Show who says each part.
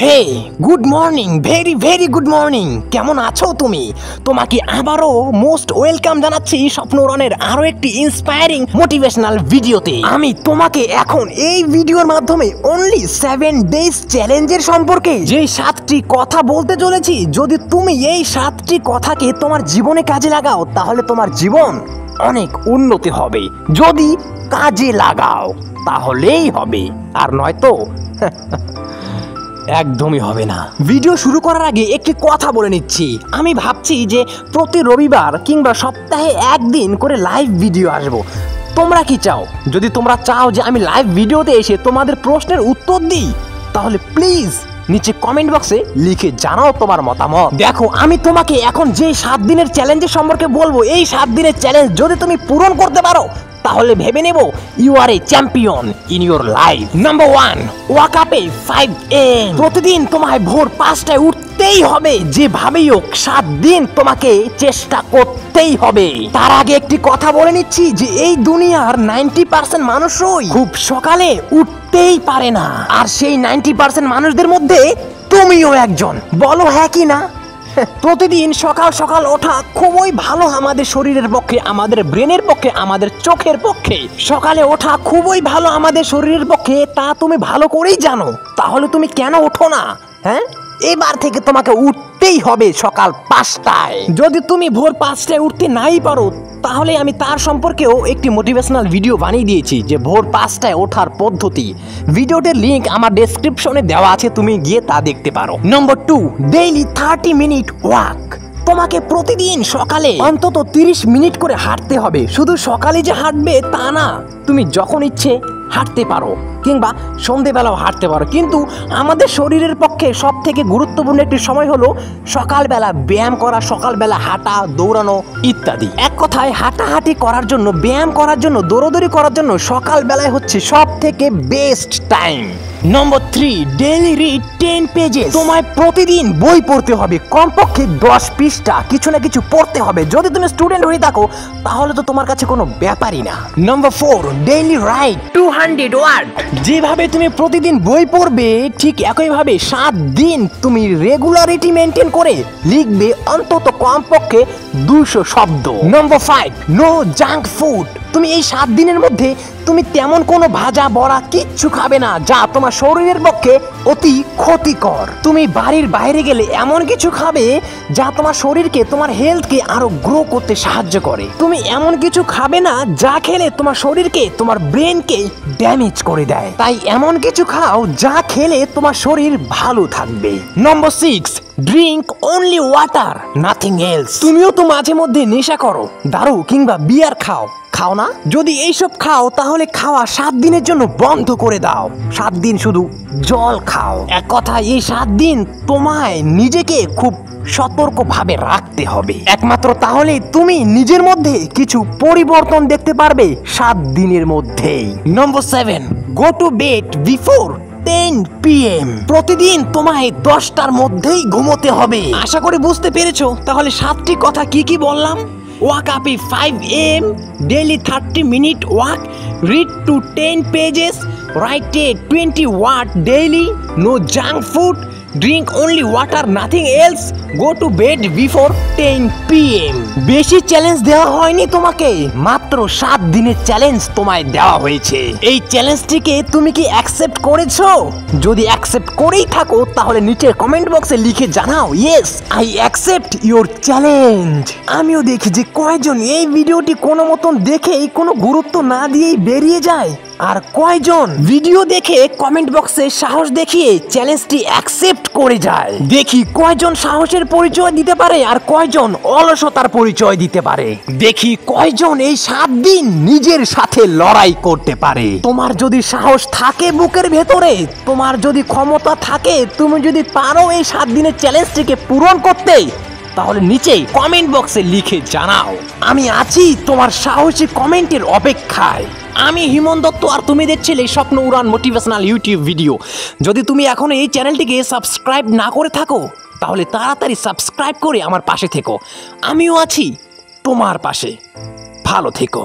Speaker 1: হে good morning, very very good morning. কেমন আছো তুমি? তোমাকে আবারও মোস্ট ওয়েলকাম জানাচ্ছি স্বপ্ন উড়ানের আরো একটি ইন্সপায়ারিং মোটিভেশনাল ভিডিওতে। আমি তোমাকে এখন এই ভিডিওর মাধ্যমে অনলি 7 ডেজ চ্যালেঞ্জের সম্পর্কে যে 7টি কথা বলতে চলেছি। যদি তুমি এই 7টি কথাকে তোমার জীবনে কাজে লাগাও তাহলে তোমার জীবন অনেক উন্নতি হবে। যদি কাজে লাগাও তাহলেই হবে, আর নয়তো একদমই হবে না। ভিডিও শুরু করার আগে একটি কথা বলে নিচ্ছি। আমি ভাবছি যে প্রতি রবিবার কিংবা সপ্তাহে একদিন করে লাইভ ভিডিও আসবো। তোমরা কি চাও? যদি তোমরা চাও যে আমি লাইভ ভিডিওতে এসে তোমাদের প্রশ্নের উত্তর দিই তাহলে প্লিজ নিচে কমেন্ট বক্সে লিখে জানাও তোমার মতামত। দেখো, আমি তোমাকে এখন যে 7 দিনের চ্যালেঞ্জের সম্পর্কে বলবো, এই 7 দিনের চ্যালেঞ্জ যদি তুমি পূরণ করতে পারো তাহলে ভেবে নেব you are a champion in your life. Number 1, wake up at 5 AM। প্রতিদিন তোমায় ভোর 5টায় উঠতেই হবে, যেভাবেই হোক 7 দিন তোমাকে চেষ্টা করতেই হবে। তার আগে একটি কথা বলে নিচ্ছি যে এই দুনিয়ার 90% মানুষই খুব সকালে উঠতেই পারে না, আর সেই 90% মানুষদের মধ্যে তুমিও একজন। বলো হ্যাঁ কি না? প্রতিদিন সকাল সকাল ওঠা খুবই ভালো আমাদের শরীরের পক্ষে, আমাদের ব্রেনের পক্ষে, আমাদের চোখের পক্ষে। সকালে ওঠা খুবই ভালো আমাদের শরীরের পক্ষে, তা তুমি ভালো করেই জানো। তাহলে তুমি কেন ওঠো না? হ্যাঁ, এবার থেকে তোমাকে উঠতেই হবে সকাল 5টায়। যদি তুমি ভোর 5টায় উঠতে নাই পারো তাহলে আমি তার সম্পর্কেও একটি মোটিভেশনাল ভিডিও বানিয়ে দিয়েছি, যে ভোর 5টায় ওঠার পদ্ধতি। ভিডিওটির লিংক আমার ডেসক্রিপশনে দেওয়া আছে, তুমি গিয়ে তা দেখতে পারো। নম্বর 2, ডেইলি 30 মিনিট ওয়াক। তোমাকে প্রতিদিন সকালে অন্তত 30 মিনিট করে হাঁটতে হবে। শুধু সকালে যে হাঁটবে তা না, তুমি যখন ইচ্ছে হাঁটতে পারো কিংবা সন্ধেবেলাও হাঁটতে পারো, কিন্তু আমাদের শরীরের পক্ষে সব থেকে গুরুত্বপূর্ণ একটি সময় হলো সকালবেলা ব্যায়াম করা, সকালবেলা হাঁটা, দৌড়ানো ইত্যাদি। এক কথায় হাঁটাহাঁটি করার জন্য, ব্যায়াম করার জন্য, দৌড়াদৌড়ি করার জন্য সকালবেলায় হচ্ছে সব থেকে বেস্ট টাইম। নম্বর 3, ডেইলি রিড 10 পেজেস। তোমায় প্রতিদিন বই পড়তে হবে, কমপক্ষে 10 পৃষ্ঠা কিছু না কিছু পড়তে হবে। যদি তুমি স্টুডেন্ট হয়ে থাকো তাহলে তো তোমার কাছে কোনো ব্যাপারই না। নম্বর 4, ডেইলি রাইট 200 ওয়ার্ড। যেভাবে তুমি প্রতিদিন বই পড়বে ঠিক একইভাবে 7 দিন তুমি রেগুলারিটি মেনটেন করে লিখবে অন্তত কমপক্ষে 200 শব্দ। নম্বর 5, নো জাঙ্ক ফুড। তুমি এই 7 দিনের মধ্যে তুমি তেমন কোনো ভাজা বড়া কিচ্ছু খাবে না যা তোমার শরীরের পক্ষে অতি ক্ষতিকর। তুমি বাড়ির বাইরে গেলে এমন কিছু খাবে যা তোমার শরীরকে, তোমার হেলথকে আরো গ্রো করতে সাহায্য করে। তুমি এমন কিছু খাবে না যা খেলে তোমার শরীরকে, তোমার ব্রেনকে ড্যামেজ করে দেয়। তাই এমন কিছু খাও যা খেলে তোমার শরীর ভালো থাকবে। নম্বর 6, drink only water, nothing else. তুমিও তো মাঝে মধ্যে নেশা করো, দারু কিংবা বিয়ার খাও না? যদি এইসব খাও তাহলে খাওয়া 7 দিনের জন্য বন্ধ করে দাও। 7 দিন শুধু জল খাও। এক কথা, এই 7 দিন তোমায় নিজেকে খুব সতর্কভাবে রাখতে হবে। একমাত্র তাহলে তুমি নিজের মধ্যে কিছু পরিবর্তন দেখতে পারবে 7 দিনের মধ্যেই। নম্বর 7, গো টু বেড বিফোর 10 PM। প্রতিদিন তোমায় 10টার মধ্যেই ঘুমোতে হবে। আশা করি বুঝতে পেরেছো। তাহলে 7টি কথা কি কি বললাম? Wake up at 5 AM, daily 30 minute walk, read to 10 pages, write a 20 word daily, no junk food, drink only water, nothing else, go to bed before 10 PM। বেশি চ্যালেঞ্জ দেওয়া হয়নি তোমাকে, মাত্র 7 দিনের চ্যালেঞ্জ তোমায় দেওয়া হয়েছে। এই চ্যালেঞ্জটিকে তুমি কি অ্যাকসেপ্ট করেছো? যদি অ্যাকসেপ্ট করেই থাকো তাহলে নিচের কমেন্ট বক্সে লিখে জানাও yes I accept your challenge. আমিও দেখি যে কয়জন এই ভিডিওটি কোনো মতন দেখেই কোনো গুরুত্ব না দিয়েই বেরিয়ে যায়, আর কয়জন ভিডিও দেখে কমেন্ট বক্সে সাহস দেখিয়ে চ্যালেঞ্জটি অ্যাকসেপ্ট করে যায়। দেখি কয়জন সাহসের পরিচয় দিতে পারে আর কয়জন অলসতার পরিচয় দিতে পারে। দেখি কয়জন এই 7 দিন নিজের সাথে লড়াই করতে পারে। তোমার যদি সাহস থাকে বুকের ভেতরে, তোমার যদি ক্ষমতা থাকে, তুমি যদি পারো এই 7 দিনের চ্যালেঞ্জটিকে পূরণ করতে, তাহলে নিচেই কমেন্ট বক্সে লিখে জানাও। আমি আছি তোমার সাহসী কমেন্টের অপেক্ষায়। আমি হিমন দত্ত, আর তুমি দেখছিলে স্বপ্ন উড়ান মোটিভেশনাল ইউটিউব ভিডিও। যদি তুমি এখনো এই চ্যানেলটিকে সাবস্ক্রাইব না করে থাকো তাহলে তাড়াতাড়ি সাবস্ক্রাইব করে আমার পাশে থেকো। আমিও আছি তোমার পাশে। ভালো থেকো।